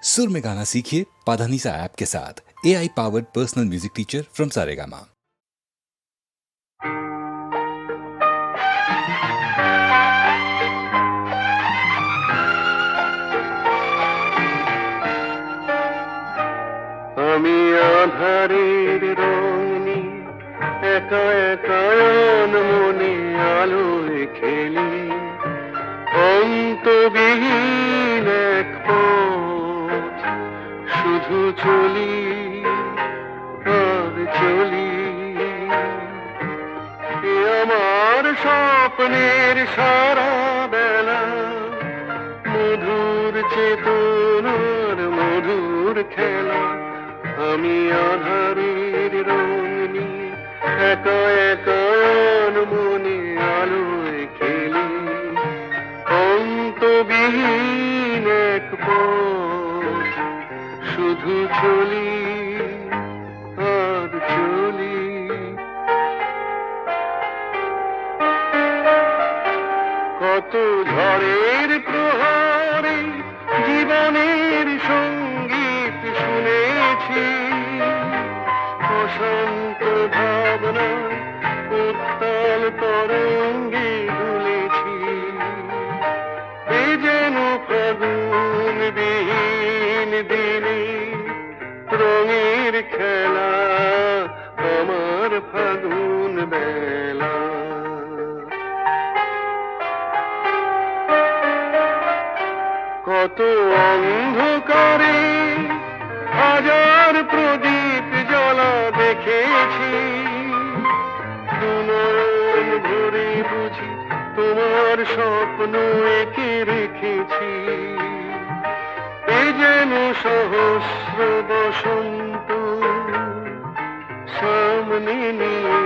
सुर में गाना सीखिए पाधानीसा ऐप के साथ। AI powered personal music teacher from Saregama. আমি আধারের রঙনি একা একা মনে আলোয় খেলি, অন্তবিহীন এক পথ শুধু চলি আর চলি। এ আমার স্বপ্নের সারা বেলা, মধুর চেতনার মধুর খেলা। আমি আধারের রঙনি একা একা মনে আলোয় খেলি, অন্তবিহীন এক পথ শুধু চলি আর চলি। কত ঝড়ের প্রহরে জীবনের সঙ্গীত শুনেছি, অশান্ত ভাবনা উত্তাল তরঙ্গে দুলেছি। এ যেন ফাগুন বিহীন দিনে রঙের খেলা, আমার ফাগুন বেলা। কত অন্ধকারে হাজার প্রদীপ জ্বলা দেখেছি, দুনয়ন ভরে বুঝি তোমার স্বপ্ন এঁকে রেখেছি। এ যেন সহস্র বসন্ত সামনে নিয়ে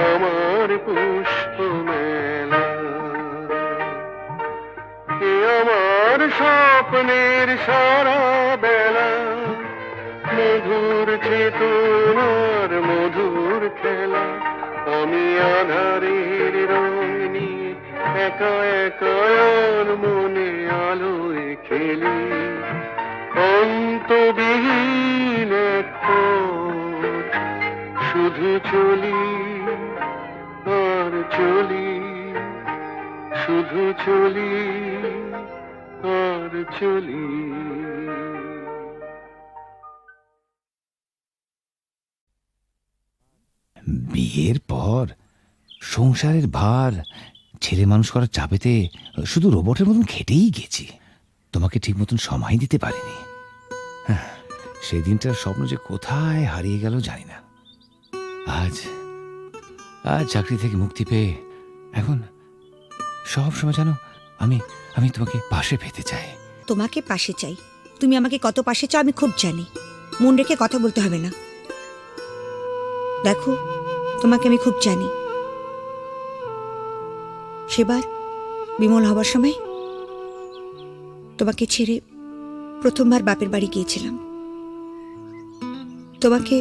আমার পুষ্প মেলা। এ আমার স্বপ্নের সারা বেলা, মধুর চেতনার মধুর খেলা। আমি আধারের রঙনি একা একা মনে আলোয় খেলি, অন্তবিহীন এক পথ শুধু চলি আর চলি, শুধু চলি আর চলি। বিয়ের পর সংসারের ভার ছেলে মানুষ করার চাপেতে শুধু রোবটের মতন খেটেই গেছি, তোমাকে ঠিক মতন সময় দিতে পারিনি। সেই দিনটার স্বপ্ন যে কোথায় হারিয়ে গেল জানি না। আজ আজ চাকরি থেকে মুক্তি পেয়ে এখন সব সময় জানো আমি আমি তোমাকে পাশে পেতে চাই। তোমাকে পাশে চাই, তুমি আমাকে কত পাশে চাও আমি খুব জানি। মন রেখে কথা বলতে হবে না। দেখো, তোমাকে আমি খুব জানি। সেবার বিমল হবার সময় তোমাকে ছেড়ে প্রথমবার বাপের বাড়ি গিয়েছিলাম। তোমাকে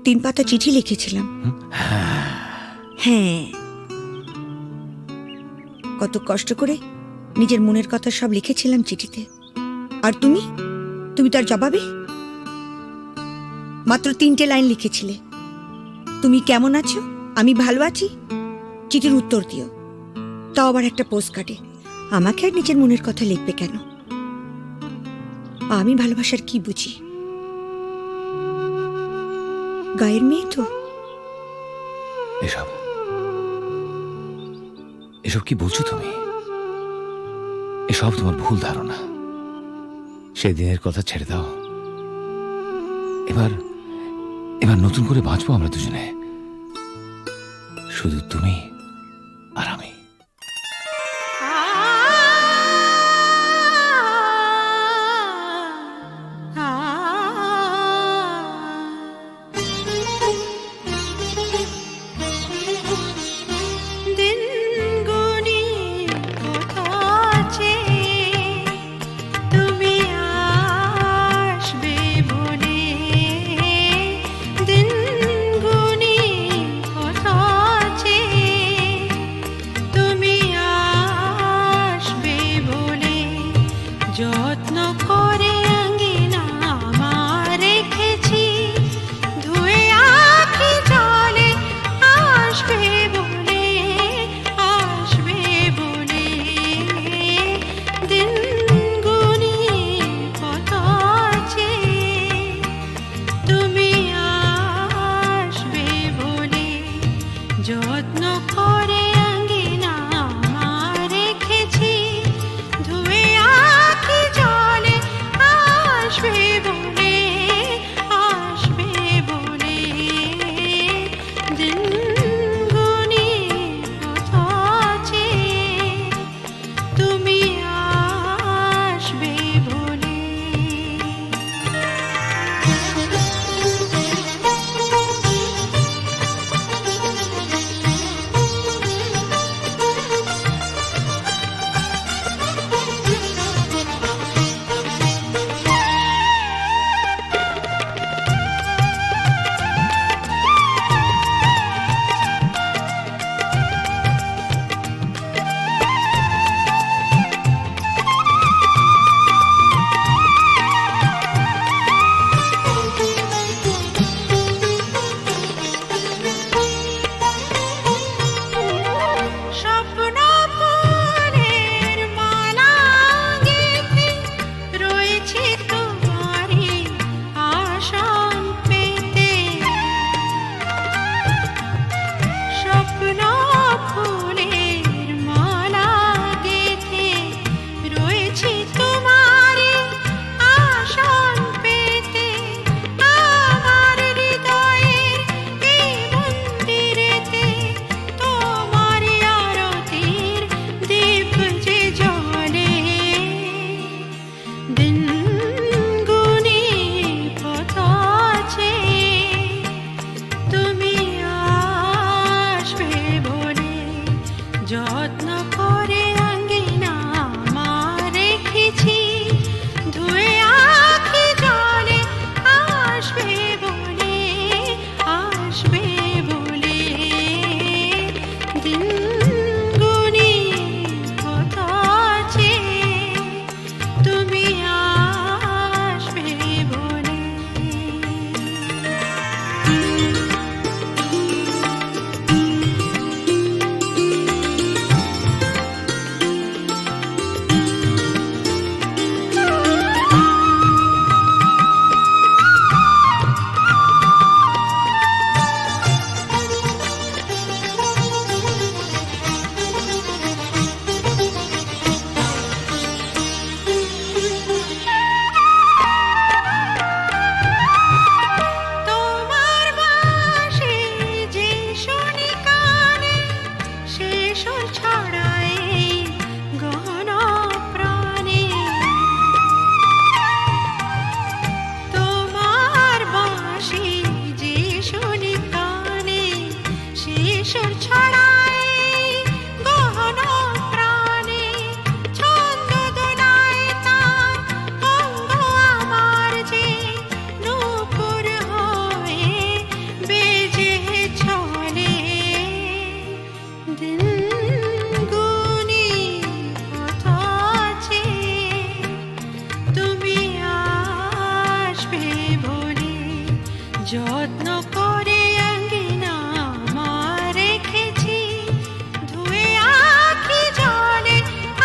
3 পাতা চিঠি লিখেছিলাম। হ্যাঁ, কত কষ্ট করে নিজের মনের কথা সব লিখেছিলাম চিঠিতে। আর তুমি তার জবাবে মাত্র 3টে লাইন লিখেছিলে, তুমি কেমন আছো, আমি ভালো আছি, চিঠির উত্তর দিও। তাও আবার একটা পোস্ট কার্ডে। আমাকে আর নিজের মনের কথা লিখবে কেন? আমি ভালোবাসার কি বুঝি? গায়ের মেয়ে তো। এসব এসব কি বলছো তুমি? এসব তোমার ভুল ধারণা। সেদিনের কথা ছেড়ে দাও। এবার নতুন করে বাঁচবো আমরা দুজনে, শুধু তুমি আর আমি। করে আঙ্গিনা আমার রেখেছি, ধুয়ে আখি জলে আসবে বলে, আসবে বলে। দিন গুনিয়ে কত আছে, তুমি আসবে বলে। যত্ন করে আঙ্গিনা আমার রেখেছি, ধুয়ে আখি জলে আসবে বলে, আসবে বলে। দিন গুনিয়ে কত আছে, তুমি আসবে বলে। স্বপ্ন ফুলের মালা গেঁথে রয়েছে তোমারই আসন পেতে। স্বপ্ন ফুলের মালা গেঁথে রয়েছে তোমারই আসন পেতে। আমার হৃদয়ের এই মন্দিরেতে তোমারই আরতির দীপ যে জ্বলে। দিন গুনিয়ে কত আছে, তুমি আসবে বলে। যত্ন করে আঙ্গিনা আমার রেখেছি, ধুয়ে আখি জলে আসবে বলে, আসবে বলে। দিন গুনিয়ে কত আছে, তুমি আসবে বলে। তোমার বাঁশি যে শুনি কানে, সে সুর ছড়ায় গহন প্রাণে। তোমার বাঁশি যে শুনি কানে, সে সুর ছড়ায় গহন প্রাণে। ছন্দ দোলায় তার অঙ্গ আমার যে, নূপুর হয়ে বেজে চলে। দিন গুনিয়ে কত আছে, তুমি আসবে বলে। যত্ন করে আঙ্গিনা আমার রেখেছি, ধুয়ে আখি জলে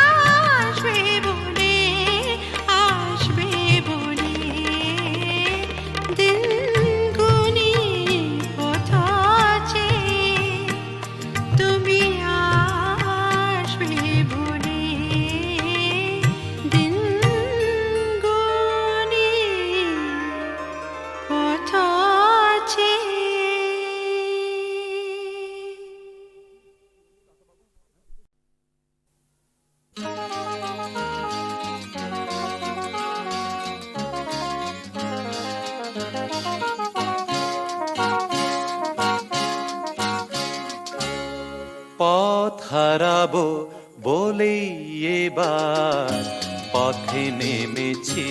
আসবে বলে, আসবে বলে। দিন গুনিয়ে কত আছে, তুমি আসবে বলে। দিন গুনিয়ে কত আছে। পথ হারাবো বলেই এবার পথে নেমেছি,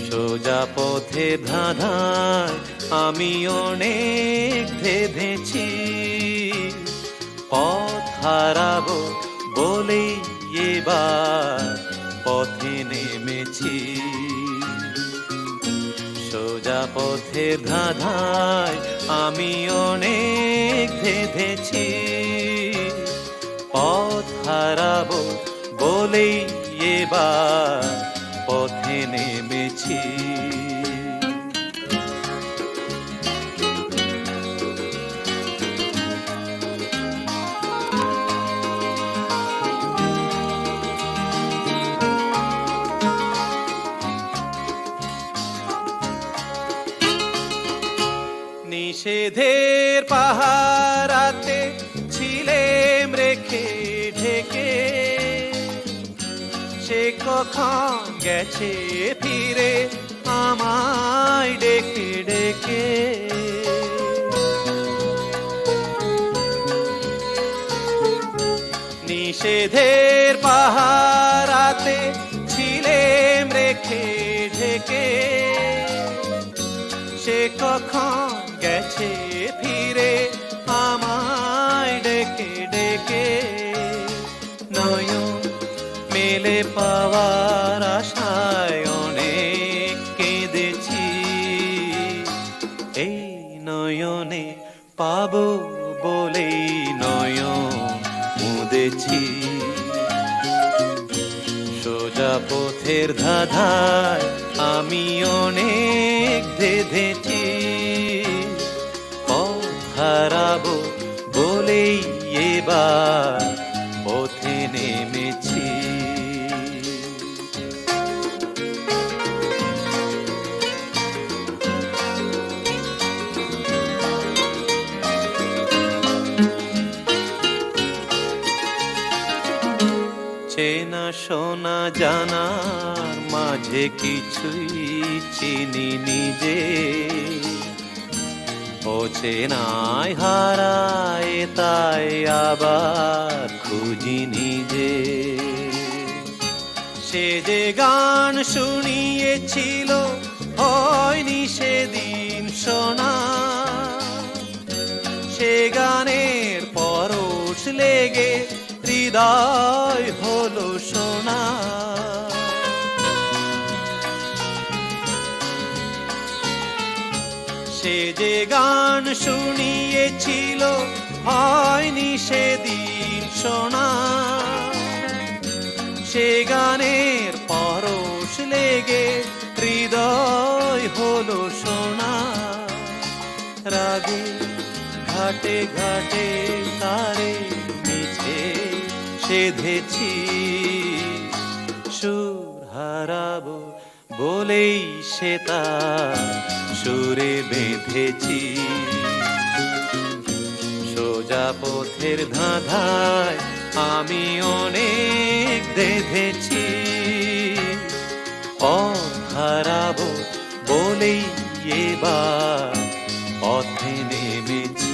সোজা পথে ধাঁধায় আমি অনেক ভেবেছি। পথ হারাবো বলেই এবার পথে নেমেছি, সোজা পথের ধাঁধায় আমি অনেক ধেঁধেছি। পথ হারাবো বলেই এবার পথে নেমেছি। নিষেধের পাহারাতে ছিলেম রেখে ঢেকে, সে কখন গেছে ফিরে আমায় ডেকে ডেকে। নিষেধের পাহারাতে ছিলেম রেখে ঢেকে, সে কখন গেছে ফিরে আমায় ডেকে ডেকে। নয়ন মেলে পাওয়ার আশায় অনেক কেঁদেছি, এই নয়নে পাবো বলেই নয়ন মুদেছি। সোজা পথের ধাঁধায় আমি অনেক ধেঁধেছি, পথ হারাবো বলেই এবার পথে নেমেছি। চেনা শোনা জানার মাঝে কিছুই চিনি নিজে, অচেনায় হারায় তাই আবার খুঁজি নিজে। সে যে গান শুনিয়েছিল হয়নি সেদিন শোনা, সে গানের পরশ লেগে হৃদয় হলো সোনা। সে যে গান শুনিয়েছিল হয়নি সেদিন শোনা, সে গানের পরশ লেগে হৃদয় হলো সোনা। রাগে ঘাটে ঘাটে তারে মিছে সেধেছি, সুর হারাবো বলেই সে তার সুরে বেঁধেছি। সোজা পথের ধাঁধায় আমি অনেক ধেঁধেছি, পথ হারাবো বলেই এবার পথে নেমেছি।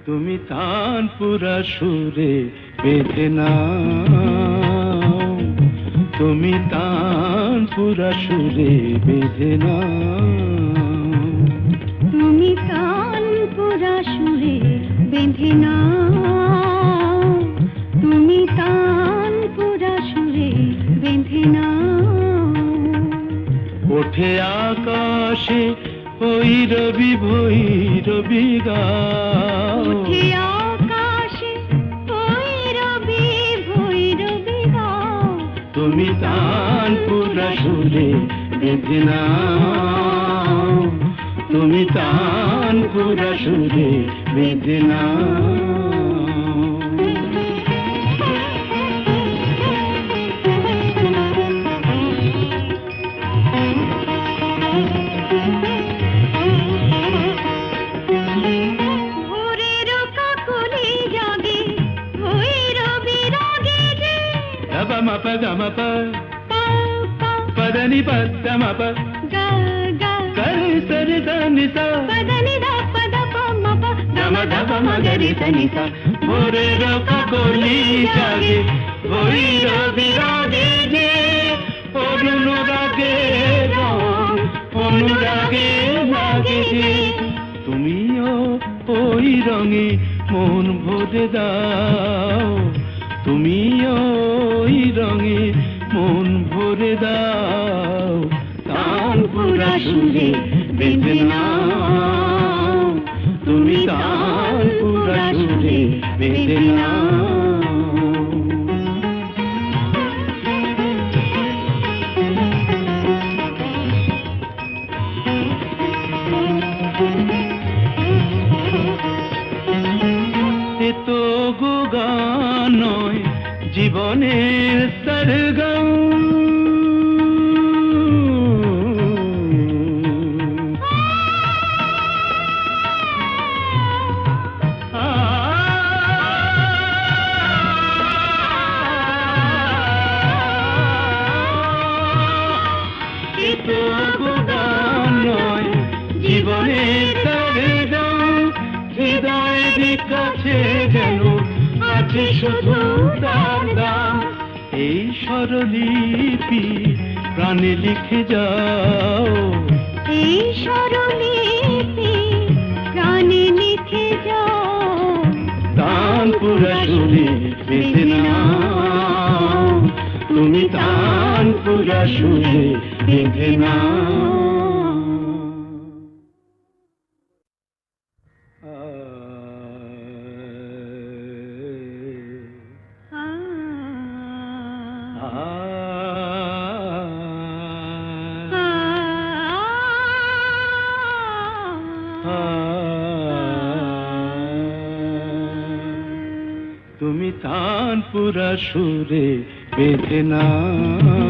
তুমি তানপুরা সুরে বেঁধে নাও, তুমি তানপুরা সুরে বেঁধে নাও। তুমি তানপুরা সুরে বেঁধে নাও, তুমি তানপুরা সুরে বেঁধে নাও। ওঠে আকাশে ভৈরবী ভৈরবী গাও, উঠে আকাশে ভৈরবী ভৈরবী গাও। তুমি তানপুরা সুরে বেঁধে নাও, তুমি তানপুরা সুরে বেঁধে নাও। ভোরের কাকলি জাগে ভৈরবী রাগে যে। గమ మప గమ ప পা পা పదని పద మప গা গা కరి సరి దని స పదని ద పద ప మ ప గమ ధప మగరి దని స ভোরের কাকলি জাগে ভৈরবী রাগে যে, অনুরাগে রং অনুরাগে লাগে যে। তুমিও ওই রঙে মন ভরে দাও, তুমিও ওই রঙে মন ভরে দাও। তানপুরা সুরে বেঁধে নাও, তুমি তানপুরা সুরে বেঁধে নাও। এ তো গো গান নয়, জীবনের সরগম। এ তো গো গান নয়, জীবনের সরগম। হৃদয়ের কাছে যেন আছে শুধু তার দাম। এই স্বরলিপি প্রাণে লিখে যাও, এই স্বরলিপি প্রাণে লিখে যাও। তানপুরা সুরে বেঁধে নাও, তুমি তানপুরা সুরে বেঁধে নাও। তুমি তানপুরা সুরে বেঁধে নাও,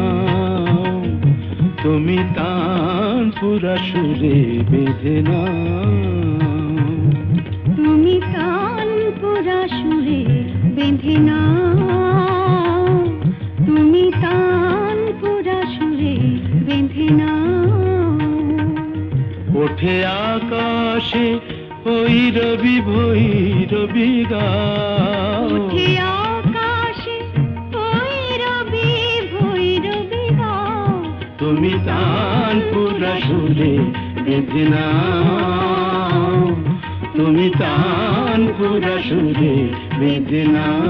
তুমি তানপুরা সুরে বেঁধে নাও। তুমি তানপুরা সুরে বেঁধে নাও, তুমি তানপুরা সুরে বেঁধে নাও। ওঠে আকাশে ভৈরবী ভৈরবী গাও, উঠে আকাশে ভৈরবী ভৈরবী গাও। তুমি তানপুরা সুরে বেঁধে নাও, তুমি তানপুরা সুরে বেঁধে নাও।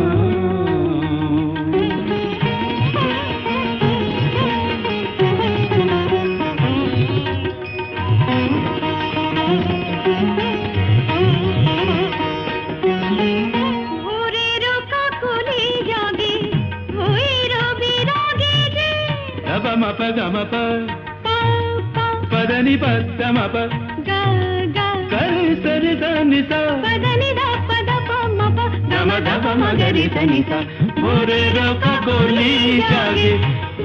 ভোরের কাকলি জাগে ভৈরবী রাগে যে। గమ మప గమ ప পা পা పదని పద మప গা গা కరి సరి దని స పదని ద పద ప మ ప గమ ధప మగరి దని స ভোরের কাকলি জাগে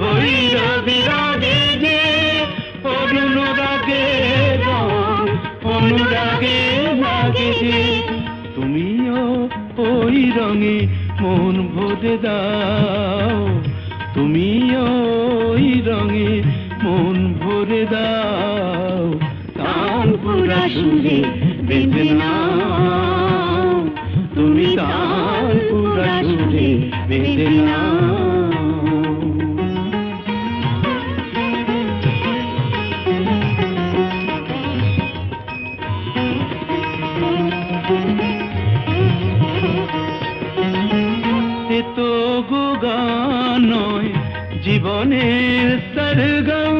ভৈরবী রাগে যে, অনুরাগে রং অনুরাগে লাগে যে। তুমিও ওই রঙে মন ভরে দাও, তুমিও ওই রঙে মন ভরে দাও। তানপুরা সুরে বেঁধে নাও, জীবনের সরগম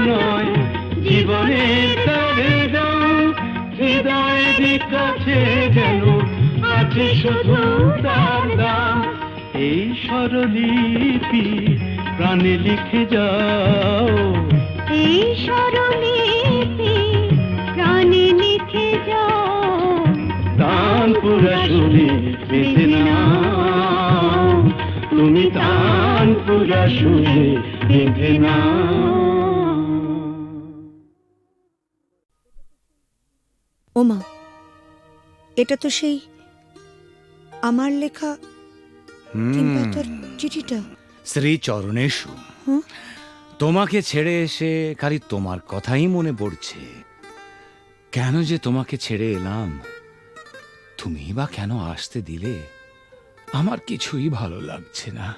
নয় জীবনের সরগম হৃদয়ের কাছে যেন আছে শুধু তার দাম। এই স্বরলিপি প্রাণে লিখে যাও, এই স্বরলিপি প্রাণে লিখে যাও, তানপুরা সুরে বেঁধে নাও, তুমি তানপুরা সুরে বেঁধে নাও। ওমা, এটা তো সেই আমার লেখা তিন পাতার চিঠিটা। শ্রী চরণেশু, হুম? তোমাকে ছেড়ে এসে খালি তোমার কথাই মনে পড়ছে। কেন যে তোমাকে ছেড়ে এলাম, তুমি বা কেন আসতে দিলে, আমার কিছুই ভালো লাগছে না।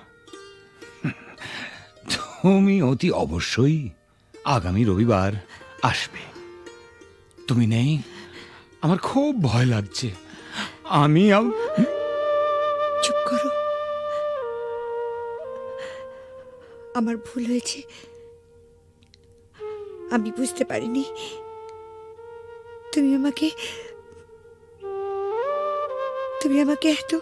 তুমি অতি অবশ্যই আগামী রবিবার আসবে। তুমি নেই, আমার খুব ভয় লাগছে। আমি চুপ করো, আমার ভুল হয়েছে। আমি বুঝতে পারিনি তুমি আমাকে এত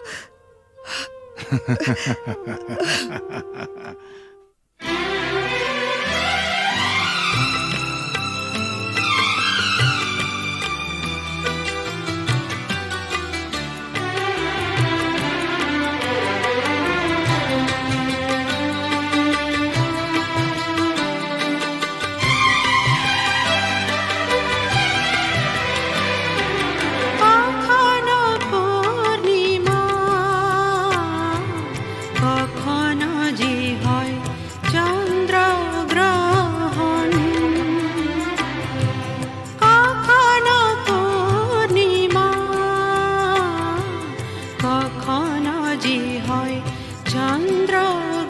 কখনো পূর্ণিমা, কখনো যে হয় চন্দ্রগ্রহণ, কখনো পূর্ণিমা, কখনো যে হয় চন্দ্রগ্রহণ,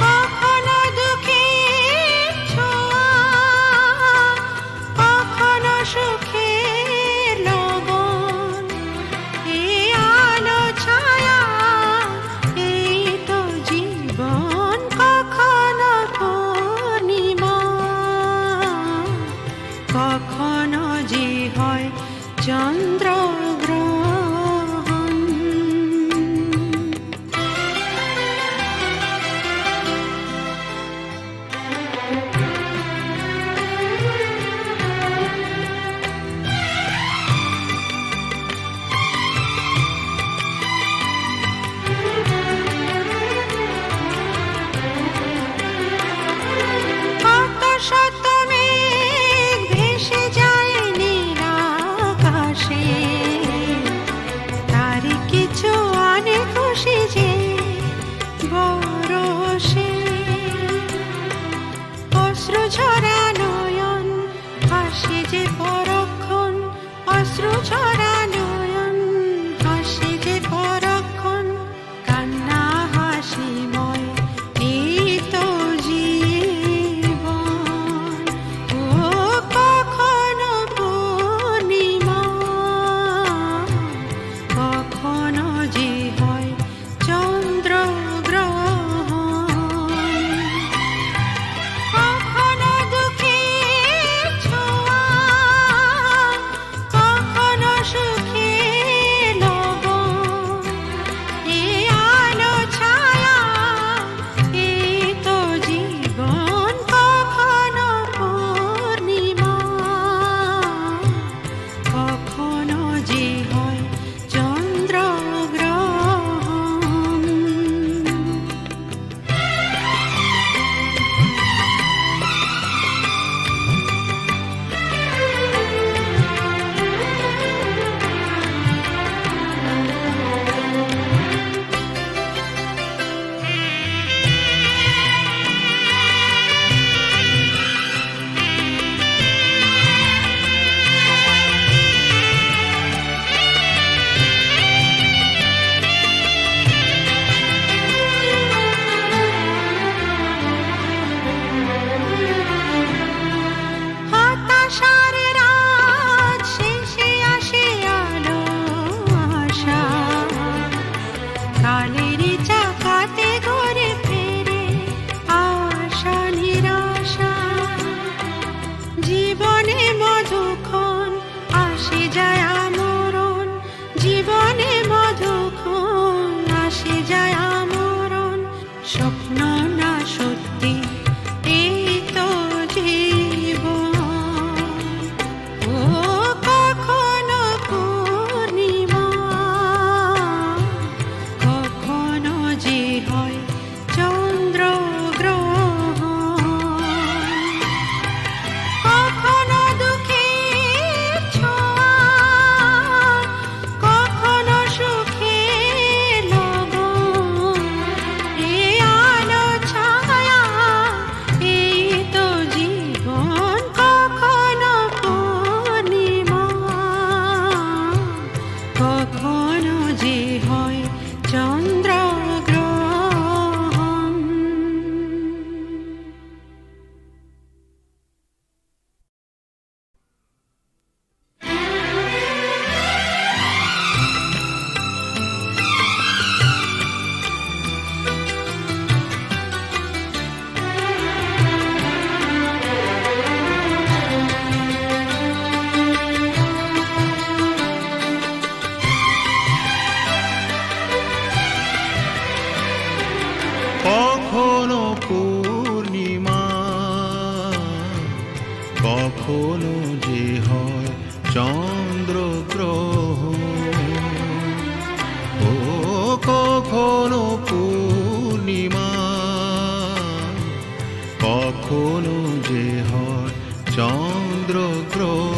কখনো দুঃখের ছোঁয়া, কখনো সুখের লগন, এই আলো ছায়া এই তো জীবন। কখনো পূর্ণিমা, কখনো যে হয় চন্দ্রগ্রহণ। কত শত মেঘ ভেসে যায় নীল আকাশে, তারই কিছু অনেক খুশি যে বরষে। অশ্রু ঝরা নয়ন হাসে যে পরক্ষণ, অশ্রু ঝরা নয়ন হাসে যে পরক্ষণ, কান্না হাসিময় এই তো জীবন। ও কখনো পূর্ণিমা, কখনো যে হয় চন্দ্রগ্রহণ, কখনো দুঃখের ছোঁয়া, কখনো যে হয় চন্দ্রগ্রহণ,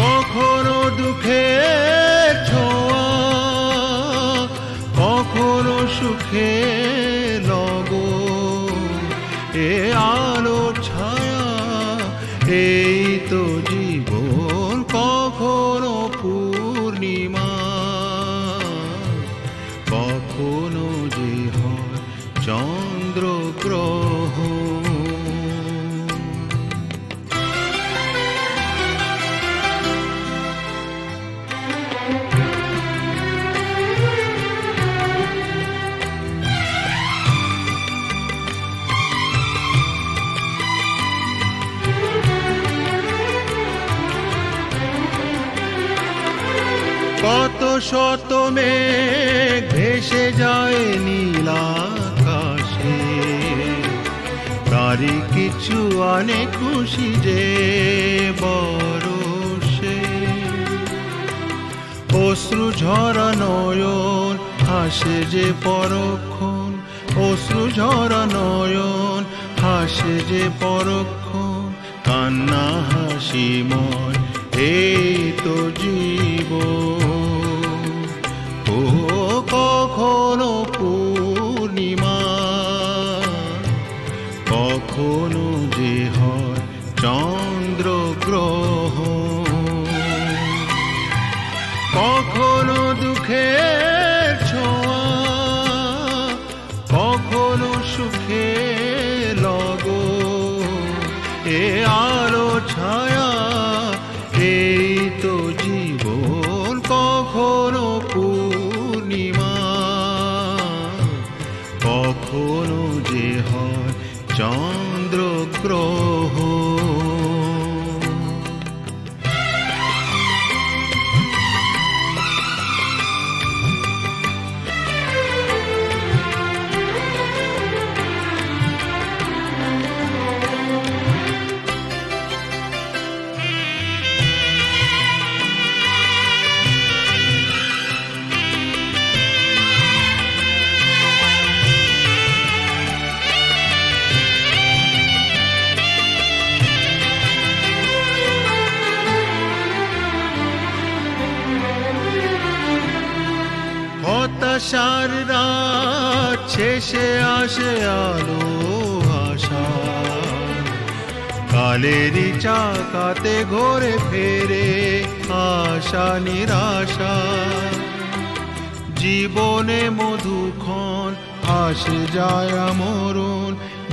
কখনো দুঃখের ছোঁয়া, কখনো সুখে লগন, এ আলো ছায়া এই তো জীবন, কখনো পূর্ণিমা, কখনো যে হয় চন্দ্রগ্রহণ। কত শত মেঘ ভেসে যায় নীল আকাশে, তারই কিছু আনে খুশি যে বরষে। অশ্রু ঝরা নয়ন হাসে যে পরক্ষণ, অশ্রু ঝরা নয়ন হাসে যে পরক্ষণ, কান্না হাসিময় এই তো জীবন। ও কখনো পূর্ণিমা, কখনো যে হয় চন্দ্রগ্রহণ, কখনো দুঃখের ছোঁয়া, কখনো সুখে লগন, এ আলো ছায়া এই তো জীবন, কখনো পূর্ণিমা, কখনো যে হয় চন্দ্রগ্রহণ। হতাশার রাত শেষে আসে আলো আশা, কালেরই চাকাতে ঘোরে ফেরে আশা নিরাশা। জীবনে মধুক্ষণ আসে যায় আমরণ,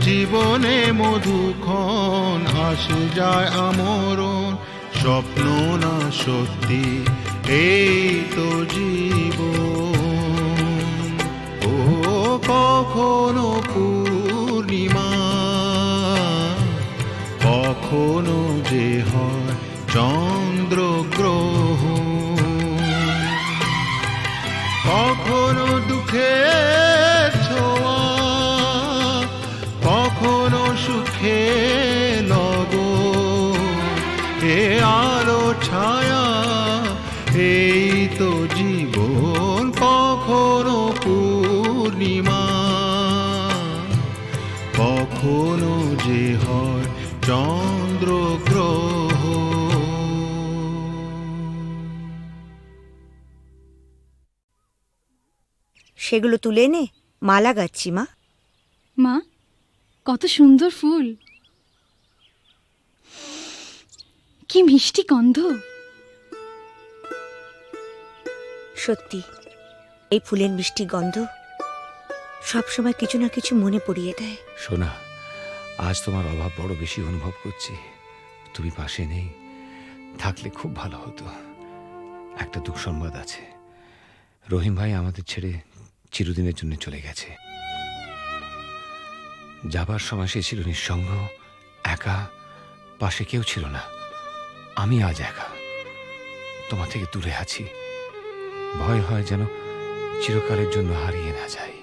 জীবনে মধুক্ষণ আসে যায় আমরণ, স্বপ্ন না সত্যি এই তো জীবন। ও কখনো পূর্ণিমা, কখনো যে হয় চন্দ্রগ্রহণ, কখনো দুঃখের ছোঁয়া, কখনো সুখে লগন, এ আলো ছায়া এই তো জীবন, কখনো পূর্ণিমা, কখনো যে হয় চন্দ্রগ্রহণ। সেগুলো তুলে এনে মালা গাচ্ছি মা। মা, কত সুন্দর ফুল, কি মিষ্টি গন্ধ। সত্যি এই ফুলের মিষ্টি গন্ধ সবসময় কিছু না কিছু মনে পড়িয়ে দেয়। সোনা, আজ তোমার অভাব বড় বেশি অনুভব করছি। তুমি পাশে নেই, থাকলে খুব ভালো হতো। একটা দুঃখ সংবাদ আছে, রহিম ভাই আমাদের ছেড়ে চিরদিনের জন্য চলে গেছে। যাবার সময় সে ছিল নিঃসঙ্গ, একা, পাশে কেউ ছিল না। আমি আজ একা, তোমার থেকে দূরে আছি। ভয় হয় যেন চিরকালের জন্য হারিয়ে না যাই।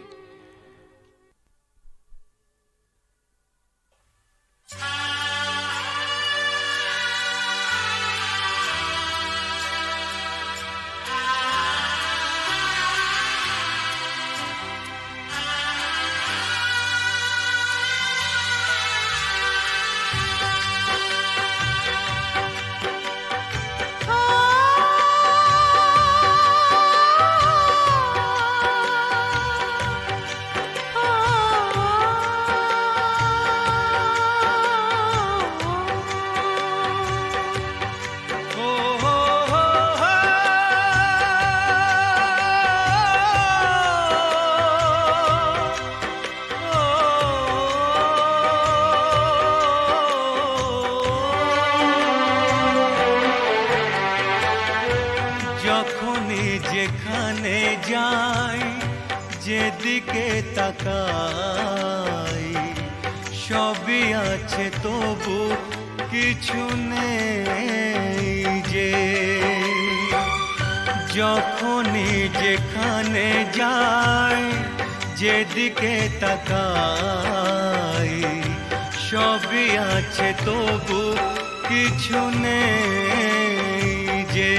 যেখানে যাই যেদিকে তাকাই সবই আছে তবু কিছু নেই যে যখনই যেখানে যাই যেদিকে তাকাই সবই আছে তবু কিছু নেই যে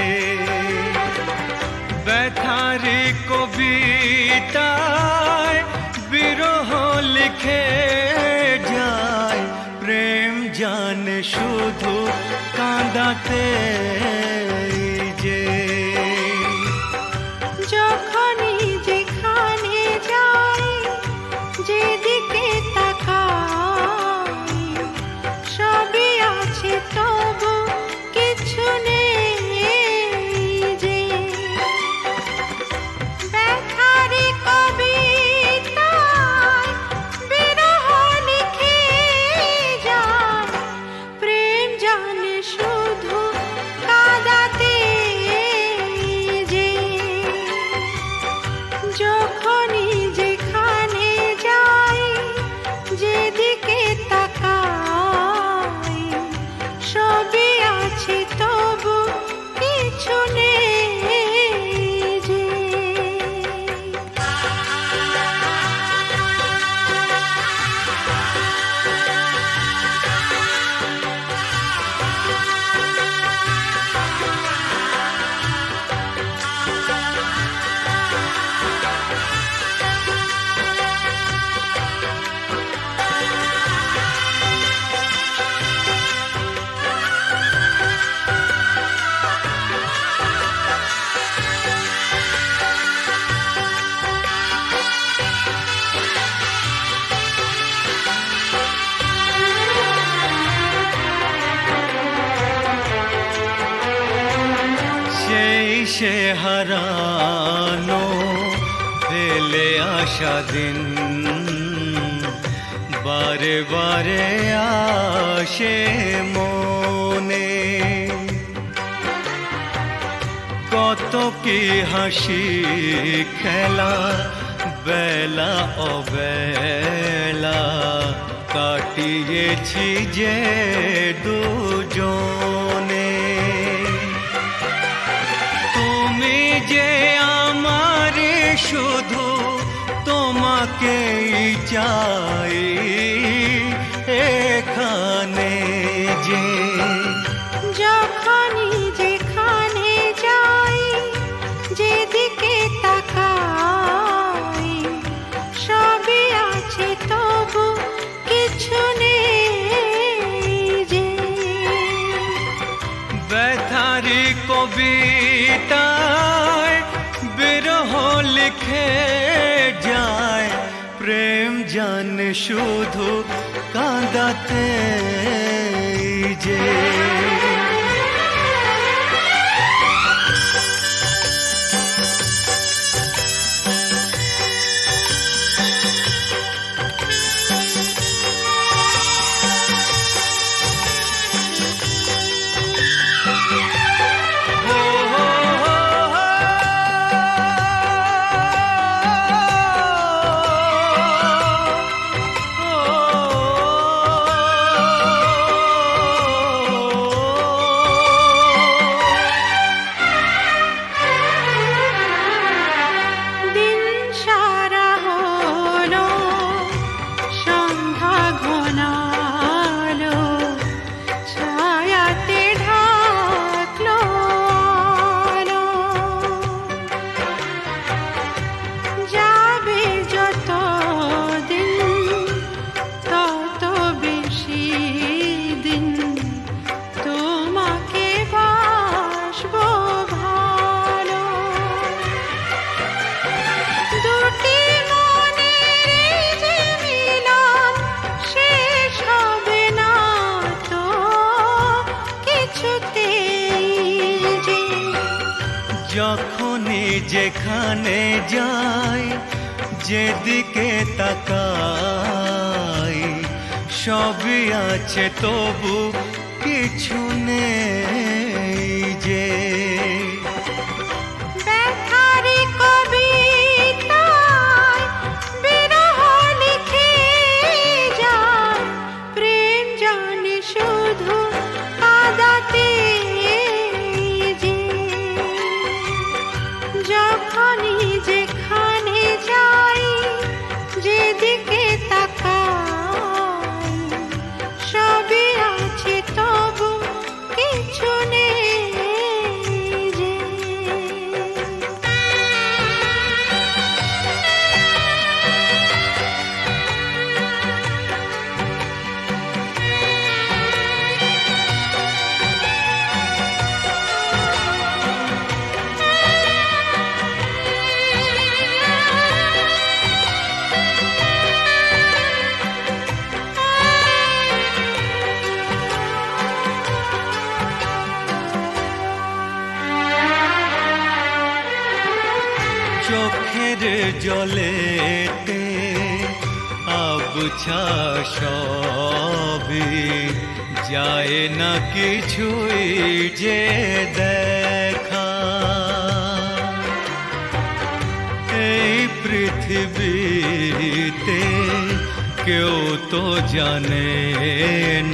ব্যথারি কবিতায় বিরহ লিখে যায় প্রেম জানে শুধু কাঁদাতে যে যখনই যেখানে যাই যেদিকে তাকাই সবই আছে তবু কিছু নেই যে ব্যথারি কবিতায় বিরহ লিখে যায় প্রেম জানে শুধু কাঁদাতে যে যখনই যেখানে যাই যেদিকে তাকাই সবই আছে তবু কিছু নেই যে সেই সে হারানো ফেলে আসা দিন বারে বারে আসে মনে কত কি হাসি খেলা বেলা অবেলা কাটিয়েছি যে দুজনে তুমি যে আমার শুধু তোমাকেই চাই এখানে যে যখনই যেখানে যাই যেদিকে তাকাই সবই আছে তবু কিছু নেই যে ব্যথারি কবিতায় বিরহ লিখে যায় প্রেম জানে শুধু কাঁদাতে যে দিন সারা হলো সন্ধ্যা ঘনালো ছায়াতে ঢাকলো আলো যাবে যত দিন তত বেশি দিন তোমাকে বাসবো ভালো দুটি মনের যে মিলন শেষ হবে না তো কিছুতেই যে যখনই যেখানে যাই যেদিকে তাকাই সবই আছে তবু কিছু নেই যে ব্যথা বলেতে আবছা সবই যায় না কিছুই যে দেখা। এই পৃথিবীতে কেউ তো জানে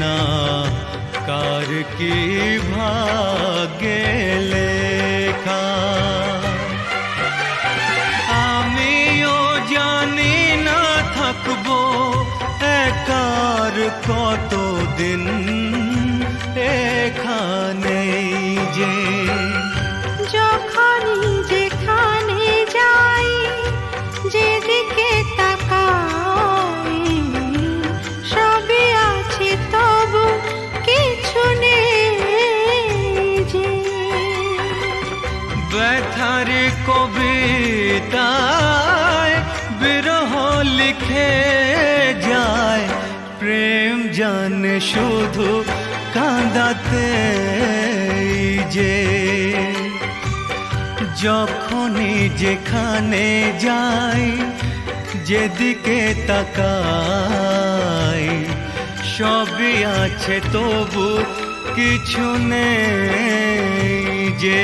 না কার কি ভাগ্যে লেখা। আমিও জানি না থাকবো একার কতদিন এখানে যে। যখনই যেখানে যাই যেদিকে তাকাই সবই আছে তবু কিছু নেই যে। ব্যথার কবিতায় বিরহ লিখে যায় প্রেম জানে শুধু কাঁদাতে যে। যখনই যেখানে যাই যেদিকে তাকাই সবই আছে তবু কিছু নেই যে।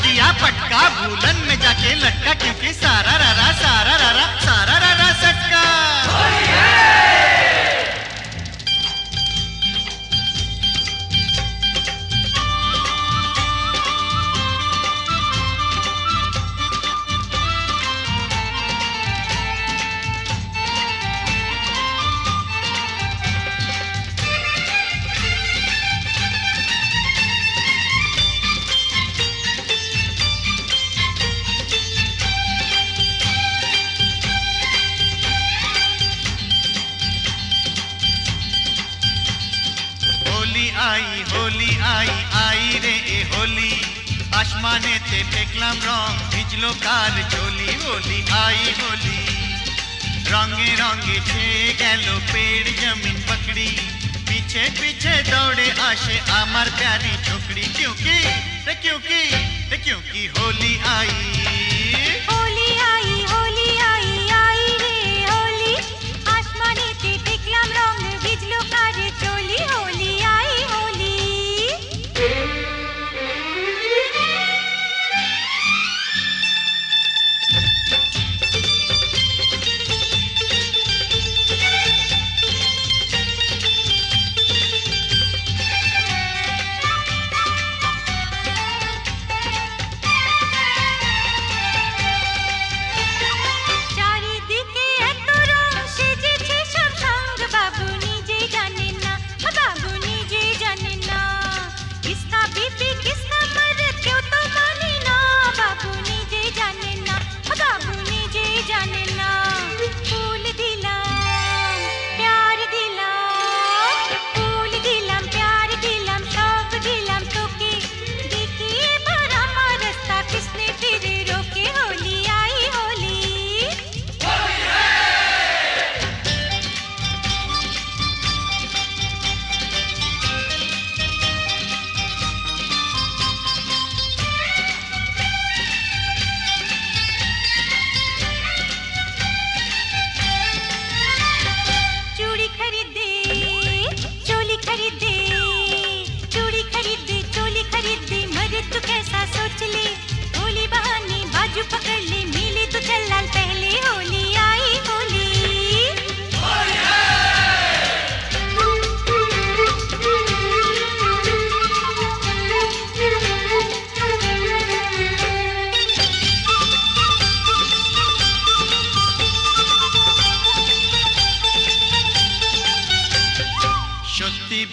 दिया पटका भूलन में जाके लटका क्योंकि सारा रारा सटका। होली आई आई रे ए होली आसमानेते फेकलाम रंग भिजलो काल चोली। होली आई होली रंगे रंगे छेए गेलो पेड़ जमीन पकड़ी पीछे पीछे दौड़े आशे आमार प्यारी छोकरी। क्योंकि होली आई होली आई होली आई आई रे होली आसमानेते फेकलाम रंग भिजलो काल चोली। होली आई होली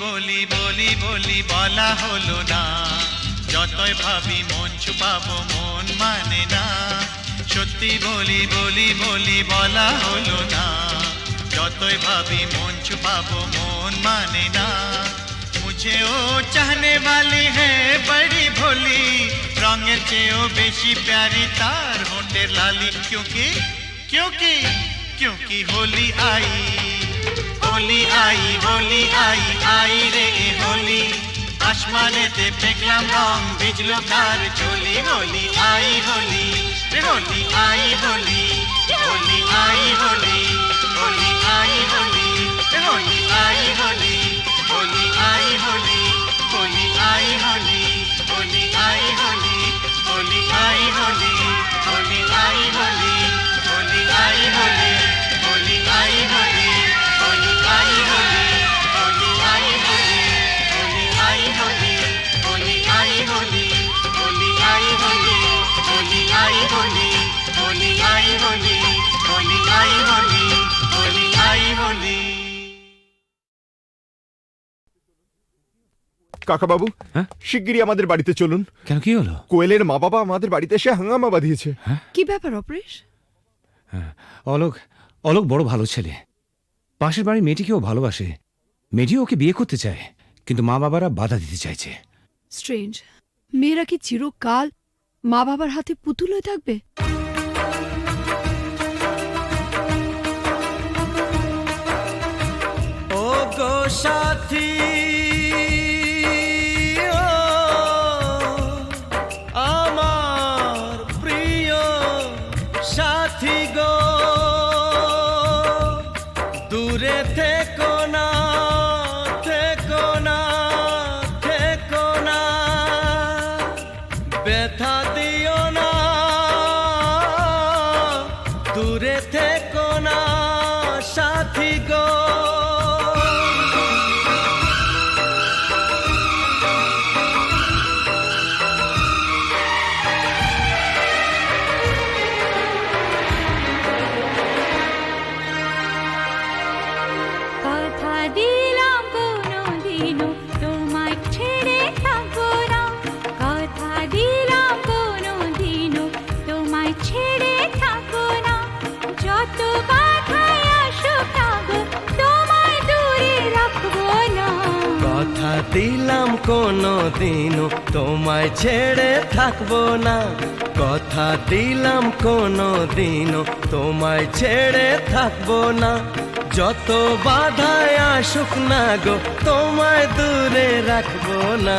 বলি বলি বলি বলা হলো না যতই ভাবি মন ছুপাবো মন মানে না সত্যি বলি বলি বলি বলা হলো না যতই ভাবি মন ছুপাবো মন মানে না मुझे वो चाहने वाली है बड़ी भोली রঙের চেয়েও বেশি প্যারি তার হোঁটের লালি क्योंकि क्योंकि क्योंकि होली आई होली आई होली आई आई रे होली आसमानेते फेंकलाम रंग भिजलो कार चोली होली आई होली रे होली आई होली होली आई होली होली आई होली रे होली आई होली होली आई होली होली आई होली होली आई होली होली आई होली होली आई होली होली आई होली होली आई होली होली आई होली होली आई होली होली आई होली होली आई होली होली आई होली होली आई होली होली आई होली होली आई होली होली आई होली। কাকা বাবু, হ্যাঁ? শিগগিরই আমাদের বাড়িতে চলুন। কেন, কি হলো? কোয়েলের মা বাবা আমাদের বাড়িতে এসে হাঙ্গামা বাঁধিয়েছে। কি ব্যাপার অপরেশ? অলোক অলোক বড় ভালো ছেলে। পাশের বাড়ির মেয়েটিকেও ভালোবাসে। মেয়েটিও ওকে বিয়ে করতে চায়, কিন্তু মা বাবারা বাধা দিতে চাইছে। স্ট্রেঞ্জ। মেয়েরা কি চিরকাল মা বাবার হাতে পুতুল হয়ে থাকবে? ও গো সাথী, ও আমার প্রিয় সাথী গো, দূরে থেকো না, থেকো না, থেকো না, ব্যথা দিও না, দূরে থেকো না সাথী গো। কথা দিলাম কোনোদিনও তোমায় ছেড়ে থাকবো না, কথা দিলাম কোনোদিনও তোমায় ছেড়ে থাকবো না, যত বাধাই আসুক না গো তোমায় দূরে রাখবো না। কথা দিলাম কোনোদিনও তোমায় ছেড়ে থাকবো না, কথা দিলাম কোনোদিনও তোমায় ছেড়ে থাকবো না, যত বাধায় আসুক না গো তোমায় দূরে রাখবো না।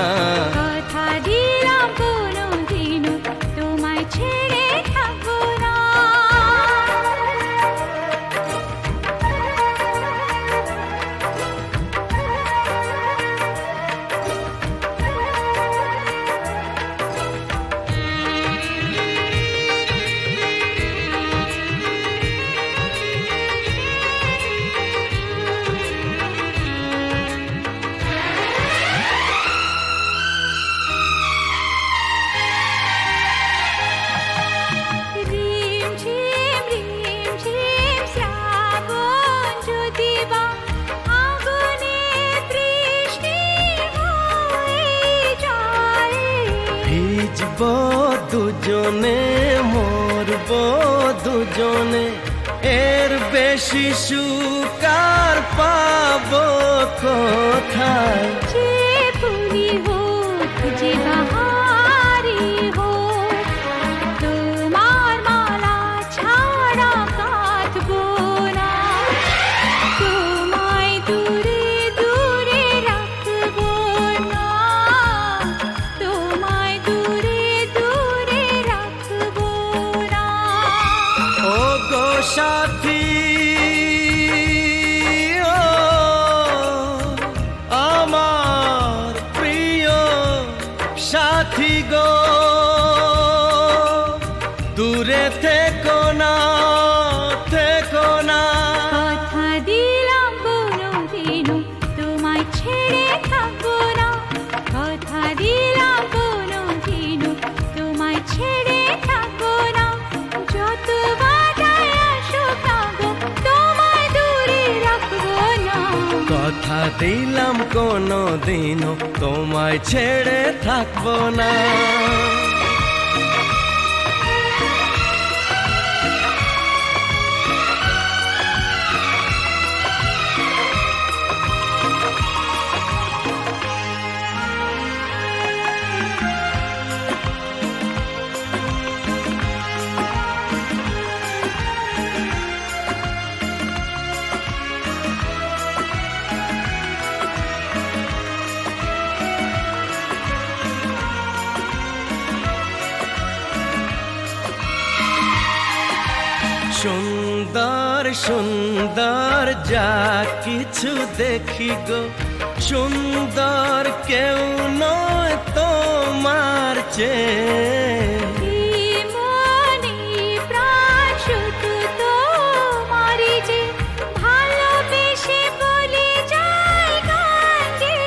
কথা দিলাম কোনোদিনও তোমায় ছেড়ে থাকবো না। রিমঝিম রিমঝিম শ্রাবণ যদি বা আগুনে বৃষ্টি হয়ে যায়, ভিজব দুজনে, মরব দুজনে, এর বেশি সুখ আর পাবো কোথায়। যে ফুলি হোক যে বাহারি হোক, তোমার মালা ছাড়া কাঁদবো না, তোমায় দূরে দূরে রাখবো না, তোমায় দূরে দূরে রাখবো না। ও গো সাথী, ও আমার প্রিয় সাথী গো, দূরে থেকো না, থেকো না, কথা দিলাম কোনোদিনও তোমায় ছেড়ে থাকবো না, কথা দিলাম কোনোদিনও তোমায় ছেড়ে থাকবো না, যত বাধাই আসুক না গো তোমায় দূরে রাখবো না। কথা দিলাম কোনোদিনও তোমায় ছেড়ে থাকবো না। সুন্দর সুন্দর যা কিছু দেখি গো, সুন্দর কেউ নয় তোমার চেয়ে। এই মনে প্রাণ শুধু তোমারই যে, ভালোবেসে বলে যায় কাঁদে।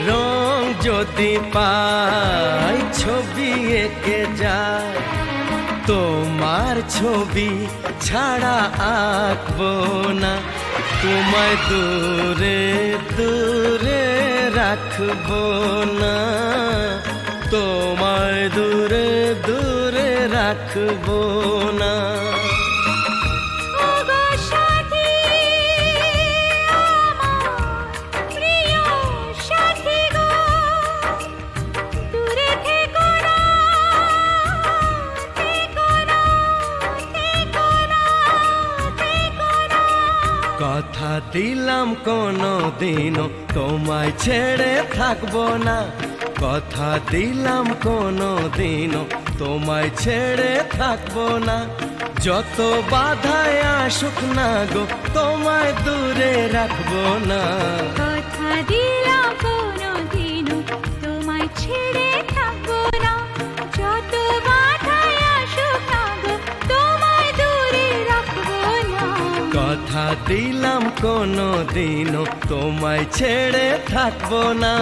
রং যদি পাই ছবি এঁকে যায়, তোমার ছবি ছাড়া আঁকবো না। তোমায় দূরে দূরে রাখবো না, তোমায় দূরে দূরে রাখবো না। ওগো সাথী, আমার প্রিয় সাথী গো, দূরে থেকো না, থেকো না, থেকো না, থেকো না। কথা দিলাম কোনো দিনও তোমায় ছেড়ে থাকবো না। কথা দিলাম কোনো দিনও তোমায় ছেড়ে থাকবো না। যত বাধায় আসুক না গো, তোমায় দূরে রাখবো না। কথা দিলাম কোনোদিনও তোমায় ছেড়ে থাকবো না। যত বাধাই আসুক না গো, তোমায় দূরে রাখবো না। কথা দিলাম কোনো দিনও তোমায় ছেড়ে থাকবো না।